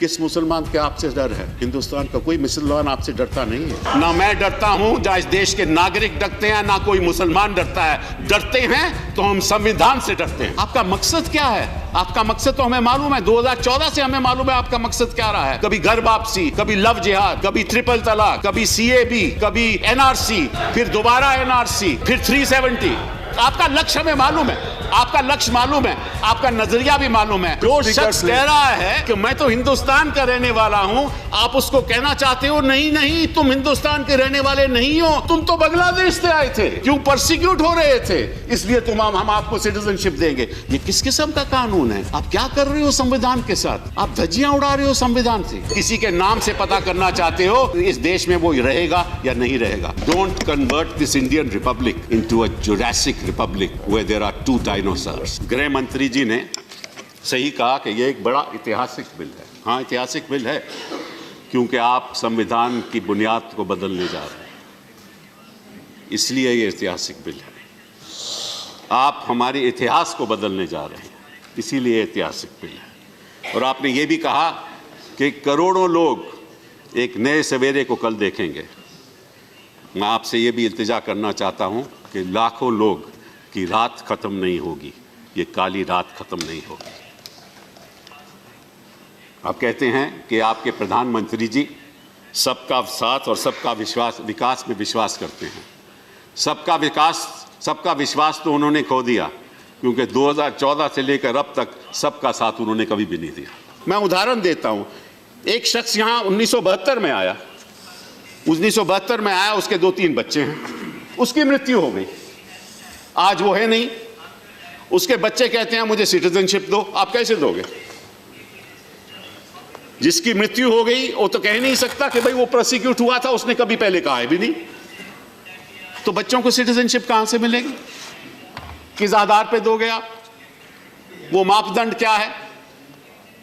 किस मुसलमान के आपसे डर है? हिंदुस्तान का कोई मुसलमान आपसे डरता नहीं है। ना मैं डरता हूं, ना इस देश के नागरिक डरते हैं, ना कोई मुसलमान डरता है। डरते हैं तो हम संविधान से डरते हैं। आपका मकसद क्या है? आपका मकसद तो हमें मालूम है, 2014 से हमें मालूम है आपका मकसद क्या रहा है। कभी घर वापसी, कभी लव जिहाद, कभी ट्रिपल तलाक, कभी CAB, कभी NRC, फिर दोबारा NRC, फिर 370। आपका लक्ष्य हमें मालूम है, आपका लक्ष्य मालूम है, आपका नजरिया भी मालूम है। जो शख्स कह रहा है कि मैं तो हिंदुस्तान का रहने वाला हूं, आप उसको कहना चाहते हो नहीं नहीं, तुम हिंदुस्तान के रहने वाले नहीं हो, तुम तो बांग्लादेश से आए थे, क्यों परसिक्यूट हो रहे थे, इसलिए हम आपको सिटीजनशिप देंगे। ये किस किस्म का कानून है? आप क्या कर रहे हो संविधान के साथ? आप धज्जियां उड़ा रहे हो संविधान से। किसी के नाम से पता करना चाहते हो इस देश में वो रहेगा या नहीं रहेगा। Don't convert this Indian republic into a Jurassic republic where there are two dinosaurs. गृह मंत्री जी ने सही कहा कि यह एक बड़ा ऐतिहासिक बिल है। हाँ, ऐतिहासिक बिल है क्योंकि आप संविधान की बुनियाद को बदलने जा रहे हैं, इसलिए ये ऐतिहासिक बिल है। आप हमारे इतिहास को बदलने जा रहे हैं, इसीलिए ऐतिहासिक बिल है। और आपने ये भी कहा कि करोड़ों लोग एक नए सवेरे को कल देखेंगे। मैं आपसे ये भी इल्तिजा करना चाहता हूँ कि लाखों लोग की रात खत्म नहीं होगी, ये काली रात खत्म नहीं होगी। आप कहते हैं कि आपके प्रधानमंत्री जी सबका साथ और सबका विकास में विश्वास करते हैं। सबका विश्वास तो उन्होंने खो दिया, क्योंकि 2014 से लेकर अब तक सबका साथ उन्होंने कभी भी नहीं दिया। मैं उदाहरण देता हूं, एक शख्स यहां 1972 में आया, 1972 में आया, उसके 2-3 बच्चे हैं, उसकी मृत्यु हो गई, आज वो है नहीं। उसके बच्चे कहते हैं मुझे सिटीजनशिप दो। आप कैसे दोगे? जिसकी मृत्यु हो गई वो तो कह नहीं सकता कि भाई वो प्रोसिक्यूट हुआ था, उसने कभी पहले कहा है भी नहीं। तो बच्चों को सिटीजनशिप कहां से मिलेगी? किस आधार पे दोगे आप? वो मापदंड क्या है?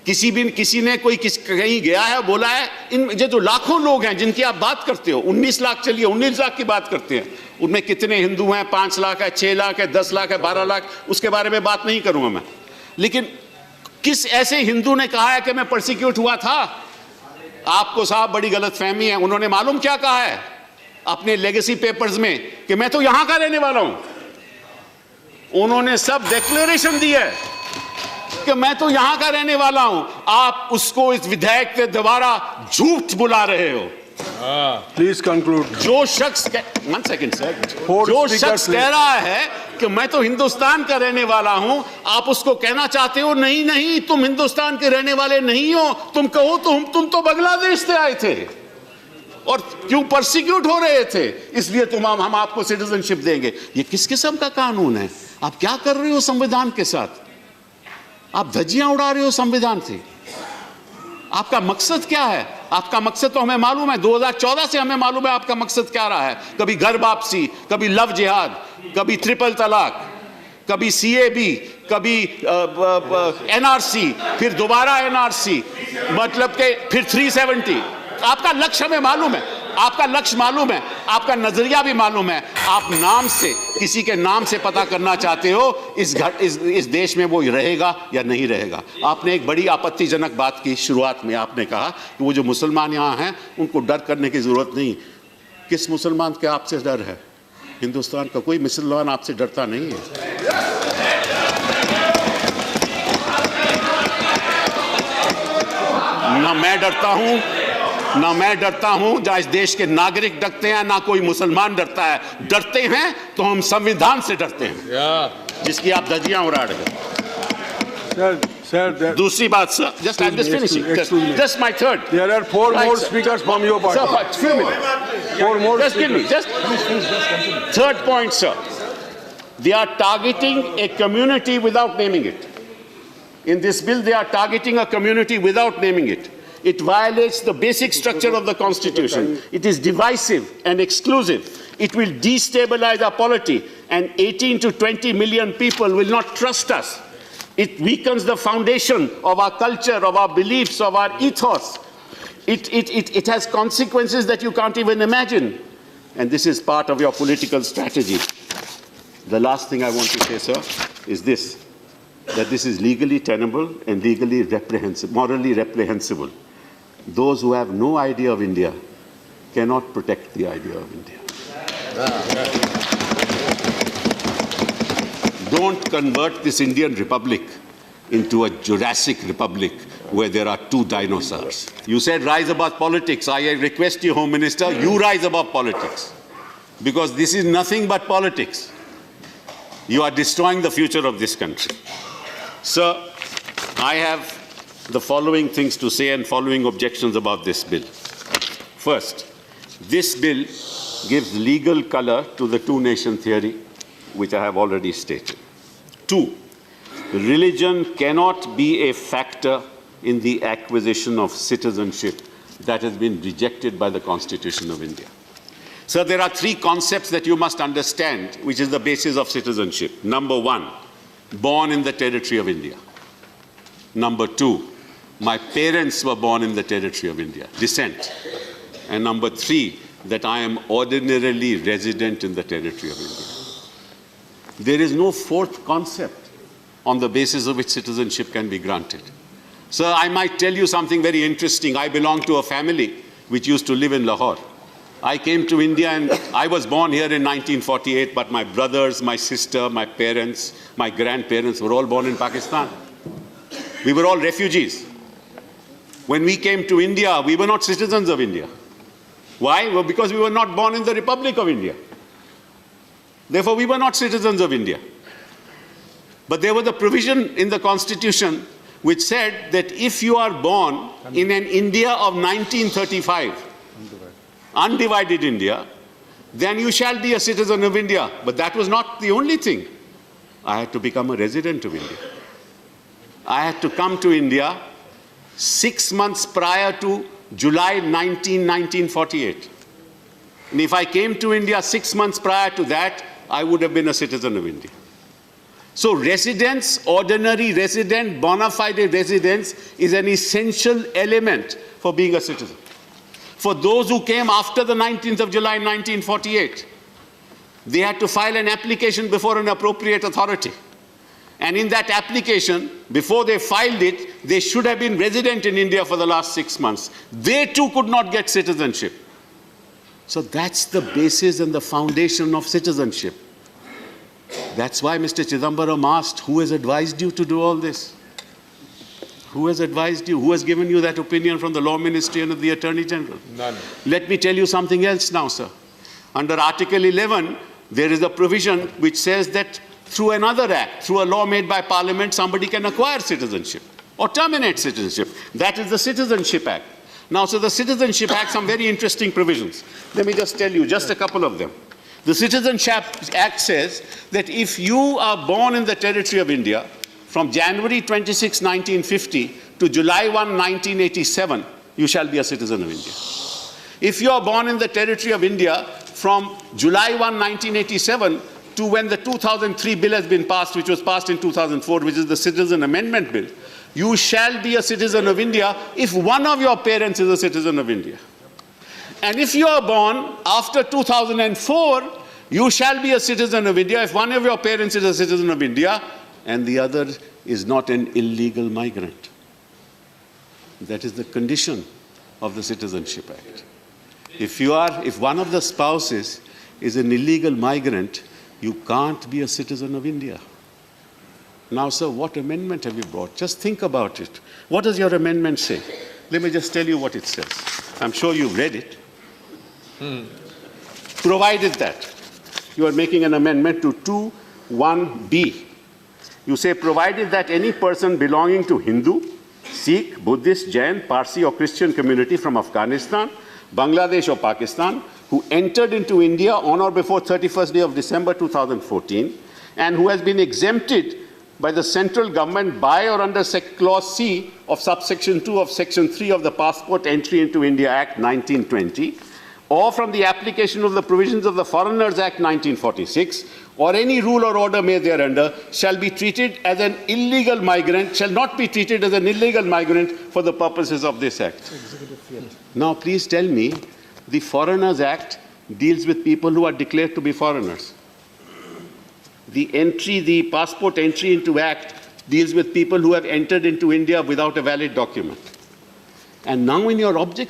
किसी ने कहीं गया है, बोला है इन ये जो लाखों लोग हैं जिनकी आप बात करते हो, 19 लाख, चलिए 19 लाख की बात करते हैं, उनमें कितने हिंदू हैं? 5 लाख है, 6 लाख है, 10 लाख है, 12 लाख, उसके बारे में बात नहीं करूंगा मैं। लेकिन किस ऐसे हिंदू ने कहा है कि मैं परसिक्यूट हुआ था? आपको साहब बड़ी गलतफहमी है। उन्होंने मालूम क्या कहा है अपने लेगेसी पेपर्स में कि मैं तो यहां का रहने वाला हूं। उन्होंने सब डिक्लेरेशन दी है कि मैं तो यहां का रहने वाला हूं। आप उसको इस विधेयक के द्वारा झूठ बुला रहे हो। Please conclude. जो शख्स वन सेकंड सर, जो शख्स कह रहा है कि मैं तो हिंदुस्तान का रहने वाला हूं, आप उसको कहना चाहते हो नहीं नहीं, तुम हिंदुस्तान के रहने वाले नहीं हो, तुम कहो तो तुम तो बांग्लादेश से आए थे और क्यों परसिक्यूट हो रहे थे, इसलिए हम आपको सिटीजनशिप देंगे। ये किस किस्म का कानून है? आप क्या कर रहे हो संविधान के साथ? आप धज्जियां उड़ा रहे हो संविधान से। आपका मकसद क्या है? आपका मकसद तो हमें मालूम है, 2014 से हमें मालूम है आपका मकसद क्या रहा है। कभी घर वापसी, कभी लव जिहाद, कभी ट्रिपल तलाक, कभी CAB, कभी NRC, फिर दोबारा NRC, मतलब के फिर 370। आपका लक्ष्य हमें मालूम है, आपका लक्ष्य मालूम है, आपका नजरिया भी मालूम है। आप नाम से, किसी के नाम से पता करना चाहते हो इस देश में वो रहेगा या नहीं रहेगा। आपने एक बड़ी आपत्तिजनक बात की शुरुआत में, आपने कहा कि वो जो मुसलमान यहाँ हैं उनको डर करने की जरूरत नहीं। किस मुसलमान के आपसे डर है? हिंदुस्तान का कोई मुसलमान आपसे डरता नहीं है। ना मैं डरता हूं, जहां इस देश के नागरिक डरते हैं, ना कोई मुसलमान डरता है। डरते हैं तो हम संविधान से डरते हैं, जिसकी आप धज्जियां उड़ा रहे हो। Sir, दूसरी बात sir, just I'm just finishing. Just my third. There are 4 more speakers from your party. Sir, few minutes. 4 more Just give me. speakers. Just third point, sir. They are targeting a community without naming it. In this bill, they are targeting a community without naming it. It violates the basic structure of the Constitution. It is divisive and exclusive. It will destabilize our polity, and 18 to 20 million people will not trust us. It weakens the foundation of our culture, of our beliefs, of our ethos. It has consequences that you can't even imagine. And this is part of your political strategy. The last thing I want to say, sir, is this, that this is legally tenable and legally reprehensible, morally reprehensible. those who have no idea of India cannot protect the idea of India. Don't convert this Indian Republic into a Jurassic Republic where there are two dinosaurs. You said rise above politics. I request you, Home Minister, you rise above politics. Because this is nothing but politics. You are destroying the future of this country. Sir, I have the following things to say and following objections about this bill. First, this bill gives legal color to the two-nation theory, which I have already stated. Two, religion cannot be a factor in the acquisition of citizenship that has been rejected by the Constitution of India. So there are three concepts that you must understand, which is the basis of citizenship. Number one, born in the territory of India. Number two, my parents were born in the territory of India, descent. And number three, that I am ordinarily resident in the territory of India. There is no fourth concept on the basis of which citizenship can be granted. So I might tell you something very interesting. I belong to a family which used to live in Lahore. I came to India and I was born here in 1948, but my brothers, my sister, my parents, my grandparents were all born in Pakistan. We were all refugees. When we came to India, we were not citizens of India. Why? Well, because we were not born in the Republic of India. Therefore, we were not citizens of India. But there was a provision in the Constitution which said that if you are born in an India of 1935, undivided India, then you shall be a citizen of India. But that was not the only thing. I had to become a resident of India. I had to come to India 6 months prior to July 1948. And if I came to India 6 months prior to that, I would have been a citizen of India. So residence, ordinary resident, bona fide residence is an essential element for being a citizen. For those who came after the 19th of July 1948, they had to file an application before an appropriate authority. And in that application, before they filed it, they should have been resident in India for the last 6 months. They too could not get citizenship. So that's the basis and the foundation of citizenship. That's why Mr. Chidambaram asked, who has advised you to do all this? Who has advised you? Who has given you that opinion from the Law Ministry and the Attorney General? None. Let me tell you something else now, sir. Under Article 11, there is a provision which says that through another act, through a law made by Parliament, somebody can acquire citizenship or terminate citizenship. That is the Citizenship Act. Now, so the Citizenship Act, some very interesting provisions. Let me just tell you just a couple of them. The Citizenship Act says that if you are born in the territory of India from January 26, 1950 to July 1, 1987, you shall be a citizen of India. If you are born in the territory of India from July 1, 1987 to when the 2003 bill has been passed, which was passed in 2004, which is the Citizen Amendment Bill, you shall be a citizen of India if one of your parents is a citizen of India. And if you are born after 2004, you shall be a citizen of India if one of your parents is a citizen of India and the other is not an illegal migrant. That is the condition of the Citizenship Act. If one of the spouses is an illegal migrant, you can't be a citizen of India. Now, sir, what amendment have you brought? Just think about it. What does your amendment say? Let me just tell you what it says. I'm sure you've read it. Provided that you are making an amendment to 2(1)(b). You say, provided that any person belonging to Hindu, Sikh, Buddhist, Jain, Parsi or Christian community from Afghanistan, Bangladesh or Pakistan, who entered into India on or before 31st day of December 2014, and who has been exempted by the central government by or under Clause C of subsection 2 of Section 3 of the Passport Entry into India Act 1920, or from the application of the provisions of the Foreigners Act 1946, or any rule or order made thereunder, shall be treated as an illegal migrant, shall not be treated as an illegal migrant for the purposes of this Act. Now, please tell me, the Foreigners Act deals with people who are declared to be foreigners. The Passport Entry into Act deals with people who have entered into India without a valid document. And now in your objects